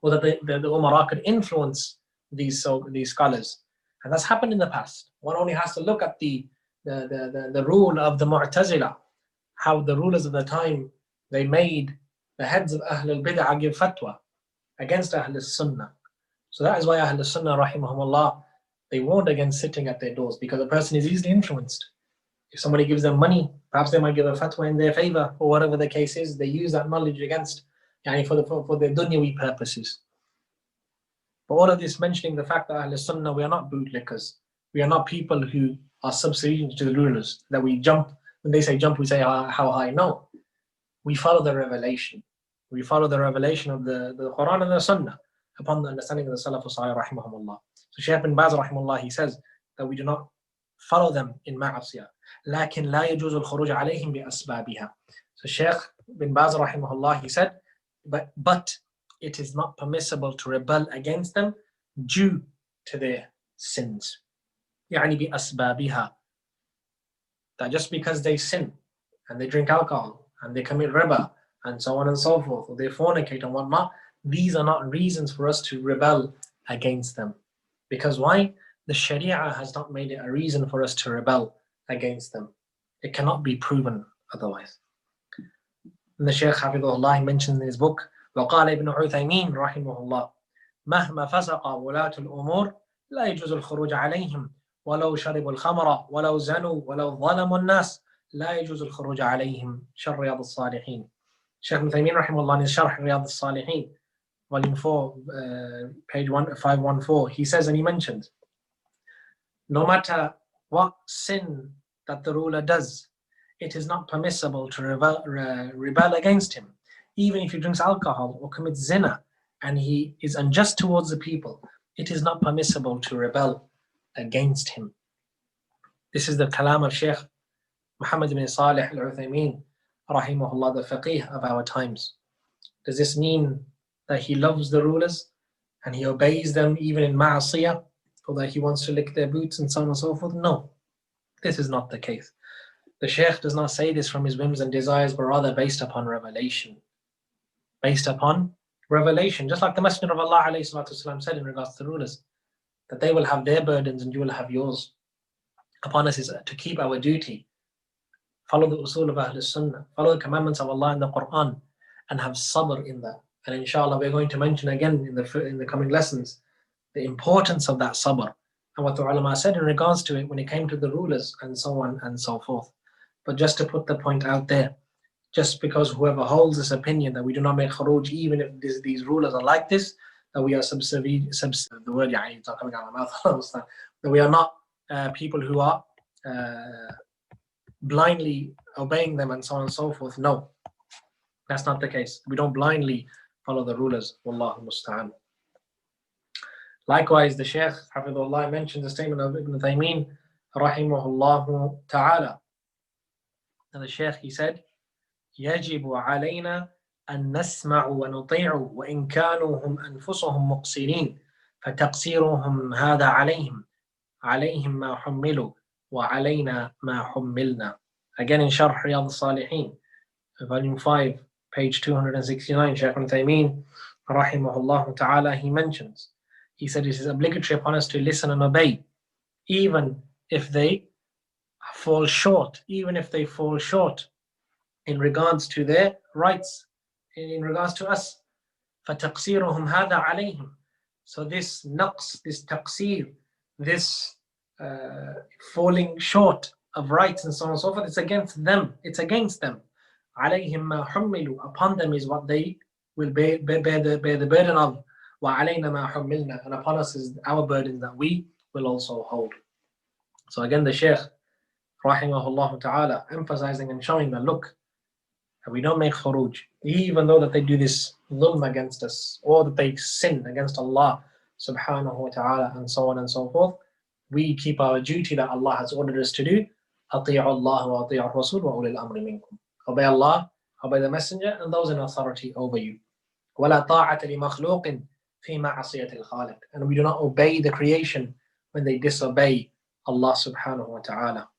A: Or that the umara could influence these scholars. And that's happened in the past. One only has to look at the rule of the Mu'tazila, how the rulers of the time, they made the heads of Ahlul Bid'ah give fatwa against Ahlul Sunnah. So that is why Ahlul Sunnah rahimahumullah, they warned against sitting at their doors, because a person is easily influenced. If somebody gives them money, perhaps they might give a fatwa in their favor, or whatever the case is, they use that knowledge against, for their dunyawi purposes. But all of this mentioning the fact that Ahlul Sunnah, we are not bootlickers. We are not people who are subservient to the rulers, that we jump, when they say jump, we say how high. No. We follow the revelation. We follow the revelation of the Quran and the Sunnah upon the understanding of the Salaf Sahih rahimahumullah. So Shaykh bin Baz rahimahullah, he says that we do not follow them in ma'asiyah. لكن لا يجوز الخروج عليهم بأسبابها. So Shaykh bin Baz rahimahullah, he said, but it is not permissible to rebel against them due to their sins. يعني بأسبابها. That just because they sin and they drink alcohol and they commit riba and so on and so forth, or they fornicate and whatnot, these are not reasons for us to rebel against them. Because why? The Sharia has not made it a reason for us to rebel against them. It cannot be proven otherwise. And the Shaykh حفظه mentions in his book, وقال ابن عثيمين رحمه الله مهما فسق ولاة الأمور لا يجوز الخروج عليهم ولو شربوا الخمر ولو زنوا ولو ظلموا الناس لا يجوز الخروج عليهم شر رياض الصالحين. Shaykh Ibn Uthaymeen rahimahullah in his Sharh Riyadh al-Salihin, volume 4, page 514, he says, and he mentions, no matter what sin that the ruler does, it is not permissible to rebel against him. Even if he drinks alcohol or commits zina and he is unjust towards the people, it is not permissible to rebel against him. This is the kalam of Shaykh Muhammad ibn Salih al-Uthaymeen rahimahullah, the faqih of our times. Does this mean that he loves the rulers and he obeys them even in ma'asiyah, or that he wants to lick their boots and so on and so forth? No, this is not the case. The Shaykh does not say this from his whims and desires, but rather based upon revelation. Based upon revelation, just like the Messenger of Allah ﷺ said in regards to the rulers, that they will have their burdens and you will have yours. Upon us is to keep our duty, follow the usul of Ahlul Sunnah, follow the commandments of Allah in the Quran, and have sabr in that. And inshallah, we're going to mention again in the coming lessons the importance of that sabr and what the ulama said in regards to it when it came to the rulers and so on and so forth. But just to put the point out there, just because whoever holds this opinion that we do not make khuruj even if these rulers are like this, that we are the word it's not coming out of my mouth, that we are not people who are blindly obeying them and so on and so forth. No, that's not the case. We don't blindly follow the rulers. Wallahu musta'an. Likewise, the Shaykh Hafidhullah mentions the statement of Ibn Uthaymeen rahimahullah ta'ala. And the Shaykh, he said, يجب علينا أن نسمع ونطيع وإن كانوا هم أنفسهم مقصرين فتقصيرهم هذا عليهم ما حملوا وعلينا ما حملنا. Again in Sharh Riyadh al-Salihin, volume 5, page 269, Shaykh Ibn Taymiyyah, rahimahullah ta'ala, he mentions, he said it is obligatory upon us to listen and obey, even if they fall short, in regards to their rights, in regards to us. فَتَقْصِيرُهُمْ هَذَا عَلَيْهِمْ. So this naqs, this taqsir, this falling short of rights and so on and so forth, it's against them. عَلَيْهِمْ مَا حُمِّلُوا. Upon them is what they will bear the burden of. وَعَلَيْنَا مَا حُمِّلْنَا. And upon us is our burden that we will also hold. So again the Shaykh, rahimahullah ta'ala, emphasizing and showing that, look, we don't make khuruj, even though that they do this dhulm against us, or that they sin against Allah subhanahu wa ta'ala, and so on and so forth. We keep our duty that Allah has ordered us to do. أطيعوا الله وأطيعوا الرسول وأولي الأمر منكم. Obey Allah, obey the Messenger, and those in authority over you. ولا طاعة لمخلوق في معصية الخالق. And we do not obey the creation when they disobey Allah subhanahu wa ta'ala.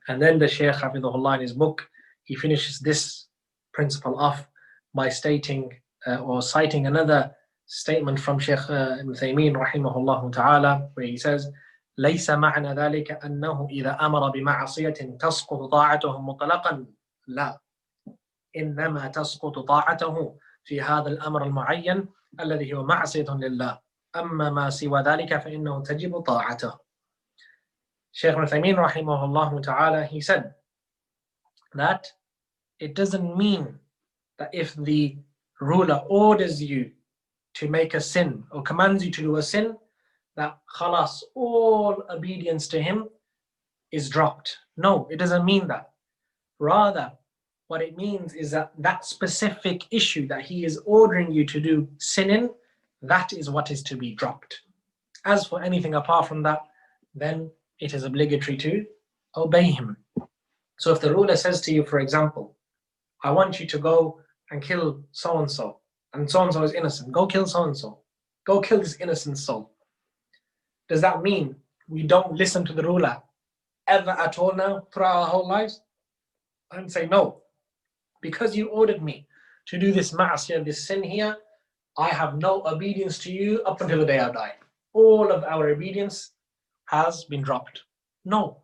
A: And then the Shaykh Hafidhullah in his book, he finishes this principle off by stating or citing another statement from Shaykh Ibn Taymiyyah rahimahullah ta'ala, where he says, ليس معنى ذلك أنه إذا أمر بمعصية تسقط طاعته مطلقا، لا، إنما تسقط طاعته في هذا الأمر المعين الذي هو معصية لله، أما ما سوى ذلك فإنه تجب طاعته. Shaykh Ibn Taymiyyah rahimahullah ta'ala, he said that it doesn't mean that if the ruler orders you to make a sin or commands you to do a sin, that khalas, all obedience to him is dropped. No, it doesn't mean that. Rather, what it means is that that specific issue that he is ordering you to do sin in, that is what is to be dropped. As for anything apart from that, then it is obligatory to obey him. So if the ruler says to you, for example, I want you to go and kill so-and-so is innocent, go kill so-and-so, go kill this innocent soul. Does that mean we don't listen to the ruler ever at all now throughout our whole lives? And say, no, because you ordered me to do this ma'asiyah, this sin here, I have no obedience to you up until the day I die. All of our obedience has been dropped. No,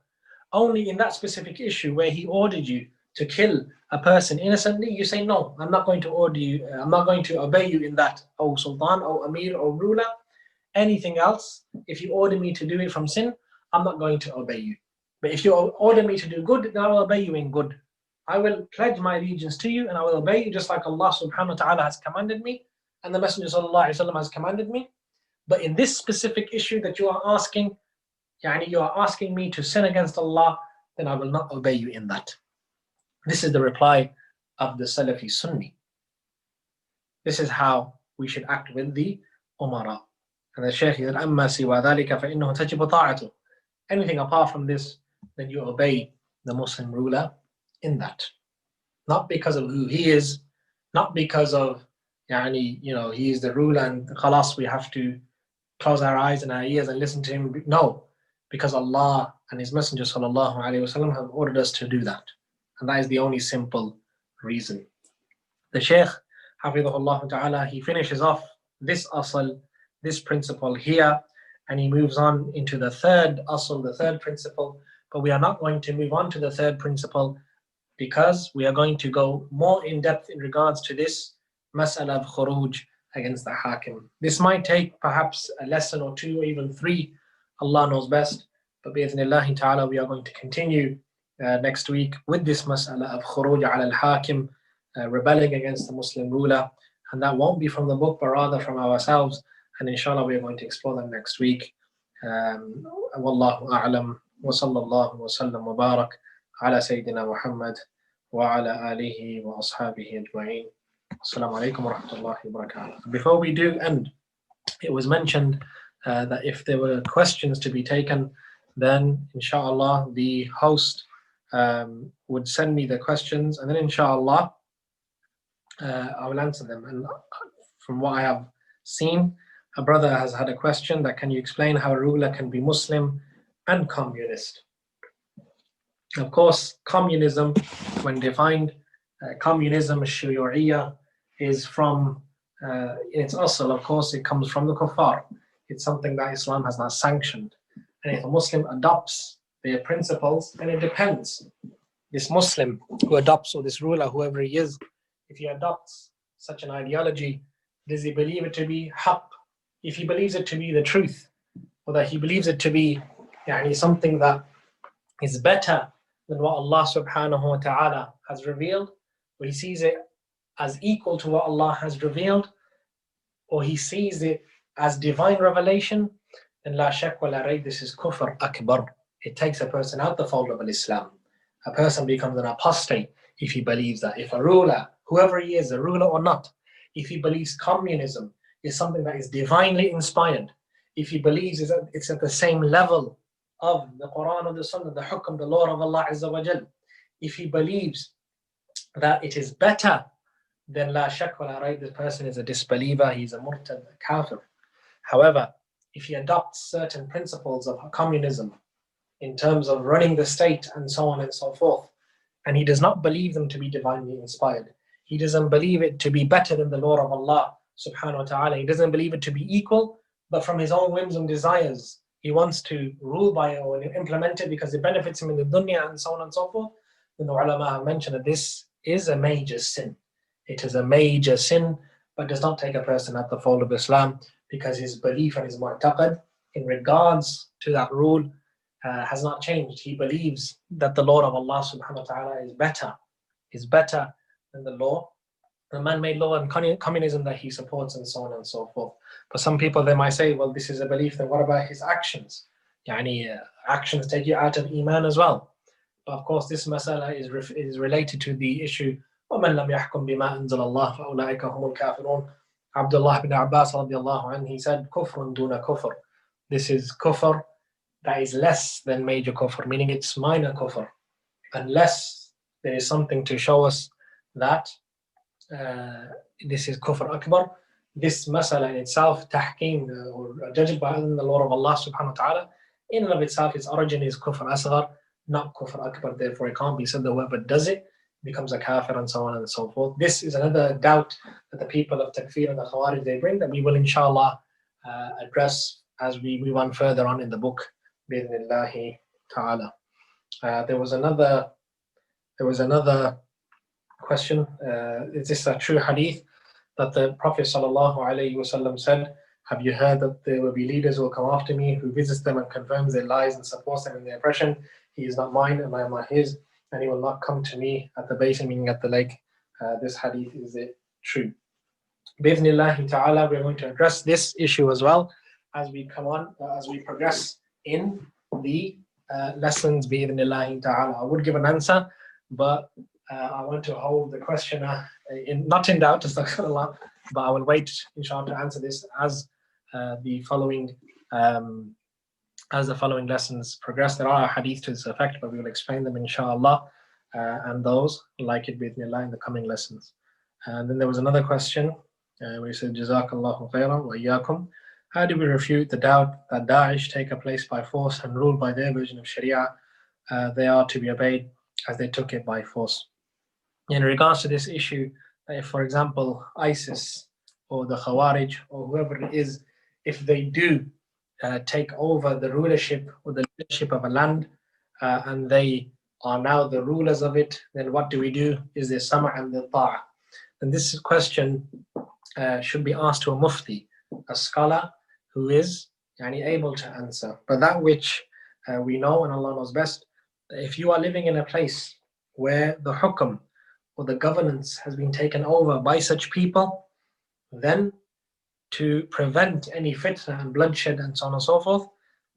A: only in that specific issue where he ordered you to kill a person innocently, you say, no, I'm not going to order you, I'm not going to obey you in that, O Sultan, O Amir, O ruler. Anything else, if you order me to do it from sin, I'm not going to obey you. But if you order me to do good, then I will obey you in good. I will pledge my allegiance to you and I will obey you just like Allah subhanahu wa ta'ala has commanded me and the Messenger sallallahu alaihi wasallam has commanded me. But in this specific issue that you are asking, you are asking me to sin against Allah, then I will not obey you in that. This is the reply of the Salafi Sunni. This is how we should act with the Umara. And the Shaykh said, أَمَّا سِوَى ذَلِكَ فَإِنَّهُ تَجِبُ طَاعَتُهُ. Anything apart from this, then you obey the Muslim ruler in that. Not because of who he is, not because of, he is the ruler and khalas, we have to close our eyes and our ears and listen to him. No, because Allah and His Messenger sallallahu alaihi wasallam have ordered us to do that. And that is the only simple reason. The Shaykh, hafidhahullah ta'ala, he finishes off this asl, this principle here, and he moves on into the third asl, the third principle. But we are not going to move on to the third principle because we are going to go more in depth in regards to this mas'ala of khuruj against the hakim. This might take perhaps a lesson or two or even three, Allah knows best. But bi'idhnillahi ta'ala, we are going to continue next week with this mas'ala of khuruj ala al-hakim, rebelling against the Muslim ruler. And that won't be from the book, but rather from ourselves. And inshallah, we are going to explore them next week. Wallahu a'lam. Wa sallallahu wa sallam wa barak ala Sayyidina Muhammad wa ala alihi wa ashabihi ajma'in. Assalamu alaikum wa rahmatullahi wa barakatuh. Before we do end, it was mentioned that if there were questions to be taken, then inshallah the host would send me the questions, and then inshallah I will answer them. And from what I have seen, a brother has had a question that, can you explain how a ruler can be Muslim and communist? Of course, communism, when defined, communism, shuyu'iyya, is from, in its asl, of course, it comes from the kuffar. It's something that Islam has not sanctioned. And if a Muslim adopts their principles, then it depends. This Muslim who adopts, or this ruler, whoever he is, if he adopts such an ideology, does he believe it to be haqq? If he believes it to be the truth, or that he believes it to be something that is better than what Allah subhanahu wa ta'ala has revealed, or he sees it as equal to what Allah has revealed, or he sees it as divine revelation, then la shak wa la rayb, this is kufr akbar. It takes a person out the fold of Islam. A person becomes an apostate if he believes that. If a ruler, whoever he is, a ruler or not, if he believes communism is something that is divinely inspired, if he believes it's at the same level of the Quran or the Sunnah, the hukm, the law of Allah Azza wa Jal, if he believes that it is better, then la shak wa la rayb, this person is a disbeliever, he's a murtad, a kafir. However, if he adopts certain principles of communism in terms of running the state and so on and so forth, and he does not believe them to be divinely inspired, he doesn't believe it to be better than the law of Allah subhanahu wa ta'ala, he doesn't believe it to be equal, but from his own whims and desires, he wants to rule by it or implement it because it benefits him in the dunya and so on and so forth, then the ulama have mentioned that this is a major sin. It is a major sin, but does not take a person out the fold of Islam, because his belief and his mu'taqad in regards to that rule has not changed. He believes that the law of Allah subhanahu wa ta'ala is better than the law, the man-made law and communism that he supports and so on and so forth. But some people, they might say, well, this is a belief, then what about his actions? Actions take you out of Iman as well. But of course, this masala is related to the issue, وَمَنْ لَمْ يَحْكُمْ بِمَا أَنزَلَ اللَّهُ فَأُولَٰئِكَ هُمُ الْكَافِرُونَ. Abdullah ibn Abbas radiallahu anhu, he said, kufrun duna kufr. This is kufr that is less than major kufr, meaning it's minor kufr, unless there is something to show us that this is kufr akbar. This masala in itself, tahkim, or judged by the law of Allah subhanahu wa ta'ala, in and of itself, its origin is kufr asghar, not kufr akbar. Therefore, it can't be said that whoever does it becomes a kafir and so on and so forth. This is another doubt that the people of Takfir and the Khawarij, they bring, that we will inshallah address as we move on further on in the book, bi'idhnillahi ta'ala. There was another question. Is this a true hadith that the Prophet sallallahu alaihi wasallam said, have you heard that there will be leaders who will come after me, who visits them and confirms their lies and supports them in their oppression? He is not mine and I am not his, and he will not come to me at the basin, meaning at the lake. This hadith, is it true? Bi'idhnillahi ta'ala, we're going to address this issue as well as we come on, as we progress in the lessons, bi'idhnillahi ta'ala. I would give an answer, but I want to hold the questioner not in doubt, astaghfirullah, but I will wait, inshallah, to answer this as the following lessons progress. There are hadith to this effect, but we will explain them, inshallah, and those like it bi'idhnillah in the coming lessons. And then there was another question where he said, Jazakallahu khairan wa iyyakum. How do we refute the doubt that Daesh take a place by force and ruled by their version of Sharia? They are to be obeyed as they took it by force. In regards to this issue, if, for example, ISIS or the Khawarij or whoever it is, if they do take over the rulership or the leadership of a land and they are now the rulers of it, then what do we do? Is there sama' and the ta'a? And this question should be asked to a mufti, a scholar who is able to answer. But that which we know, and Allah knows best, if you are living in a place where the hukm or the governance has been taken over by such people, then to prevent any fitna and bloodshed and so on and so forth,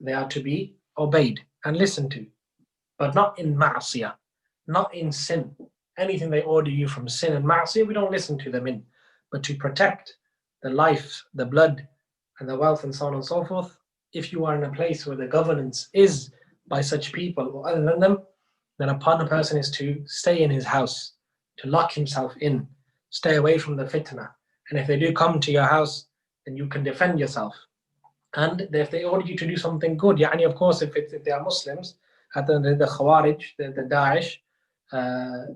A: they are to be obeyed and listened to, but not in ma'asiyah, not in sin. Anything they order you from sin and ma'asiyah, we don't listen to them in, but to protect the life, the blood, and the wealth and so on and so forth. If you are in a place where the governance is by such people or other than them, then upon a person is to stay in his house, to lock himself in, stay away from the fitna. And if they do come to your house, then you can defend yourself. And if they order you to do something good, of course, if they are Muslims, at the Khawarij, the Daesh,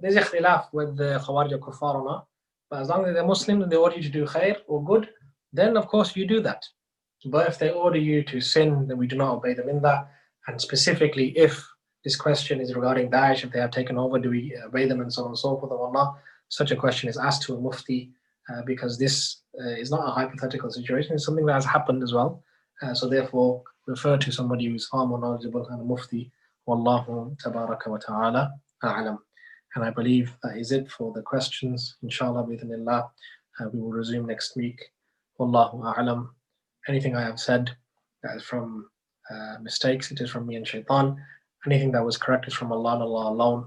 A: there's ikhtilaf whether the Khawarij are kuffar or not. But as long as they're Muslim and they order you to do khair or good, then of course you do that. But if they order you to sin, then we do not obey them in that. And specifically, if this question is regarding Daesh, if they have taken over, do we obey them and so on and so forth or not? Such a question is asked to a mufti because this is not a hypothetical situation. It's something that has happened as well. So therefore, refer to somebody who is far more knowledgeable and a mufti. Wallahu tabaraka wa ta'ala a'lam. And I believe that is it for the questions. Inshallah, bidhnillah, we will resume next week. Wallahu a'lam. Anything I have said that is from mistakes, it is from me and shaitan. Anything that was correct is from Allah and Allah alone.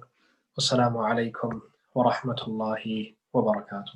A: Wassalamu alaikum wa rahmatullahi wa barakatuh.